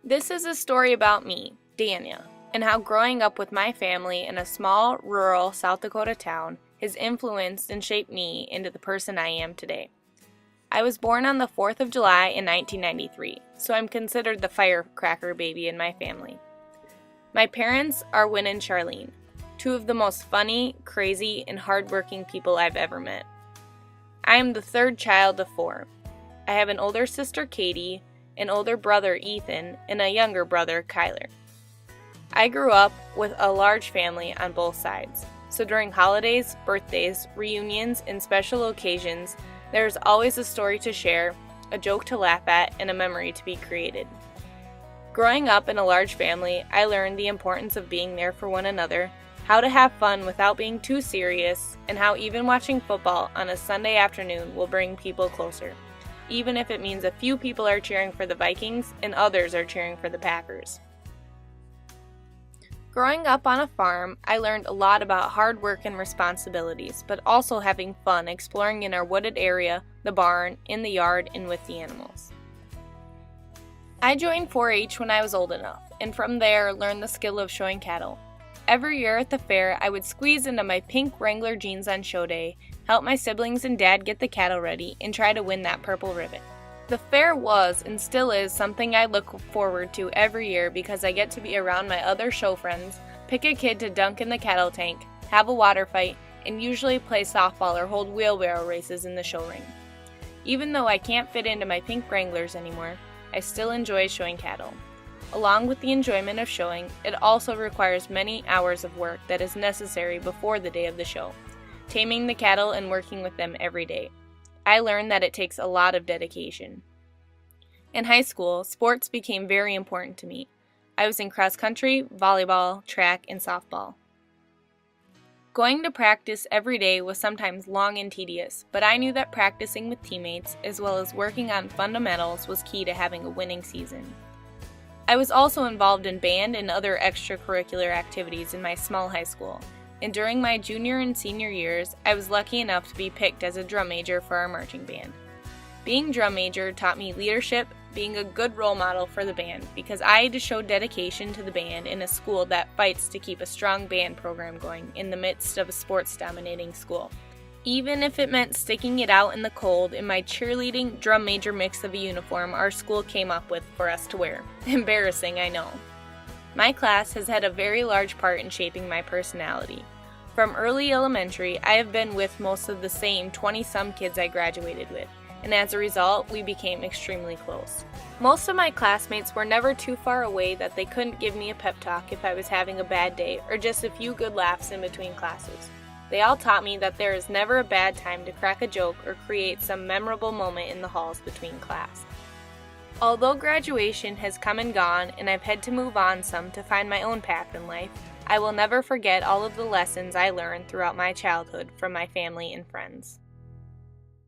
This is a story about me, Danya, and how growing up with my family in a small, rural South Dakota town has influenced and shaped me into the person I am today. I was born on the 4th of July in 1993, so I'm considered the firecracker baby in my family. My parents are Win and Charlene, two of the most funny, crazy, and hardworking people I've ever met. I am the third child of four. I have an older sister, Katie, an older brother, Ethan, and a younger brother, Kyler. I grew up with a large family on both sides, so during holidays, birthdays, reunions, and special occasions, there's always a story to share, a joke to laugh at, and a memory to be created. Growing up in a large family, I learned the importance of being there for one another, how to have fun without being too serious, and how even watching football on a Sunday afternoon will bring people closer, even if it means a few people are cheering for the Vikings and others are cheering for the Packers. Growing up on a farm, I learned a lot about hard work and responsibilities, but also having fun exploring in our wooded area, the barn, in the yard, and with the animals. I joined 4-H when I was old enough, and from there learned the skill of showing cattle. Every year at the fair, I would squeeze into my pink Wrangler jeans on show day, help my siblings and dad get the cattle ready, and try to win that purple ribbon. The fair was and still is something I look forward to every year because I get to be around my other show friends, pick a kid to dunk in the cattle tank, have a water fight, and usually play softball or hold wheelbarrow races in the show ring. Even though I can't fit into my pink Wranglers anymore, I still enjoy showing cattle. Along with the enjoyment of showing, it also requires many hours of work that is necessary before the day of the show, taming the cattle and working with them every day. I learned that it takes a lot of dedication. In high school, sports became very important to me. I was in cross country, volleyball, track, and softball. Going to practice every day was sometimes long and tedious, but I knew that practicing with teammates as well as working on fundamentals was key to having a winning season. I was also involved in band and other extracurricular activities in my small high school, and during my junior and senior years, I was lucky enough to be picked as a drum major for our marching band. Being drum major taught me leadership, being a good role model for the band, because I had to show dedication to the band in a school that fights to keep a strong band program going in the midst of a sports-dominating school. Even if it meant sticking it out in the cold in my cheerleading drum major mix of a uniform our school came up with for us to wear. Embarrassing, I know. My class has had a very large part in shaping my personality. From early elementary, I have been with most of the same 20-some kids I graduated with, and as a result, we became extremely close. Most of my classmates were never too far away that they couldn't give me a pep talk if I was having a bad day or just a few good laughs in between classes. They all taught me that there is never a bad time to crack a joke or create some memorable moment in the halls between class. Although graduation has come and gone and I've had to move on some to find my own path in life, I will never forget all of the lessons I learned throughout my childhood from my family and friends.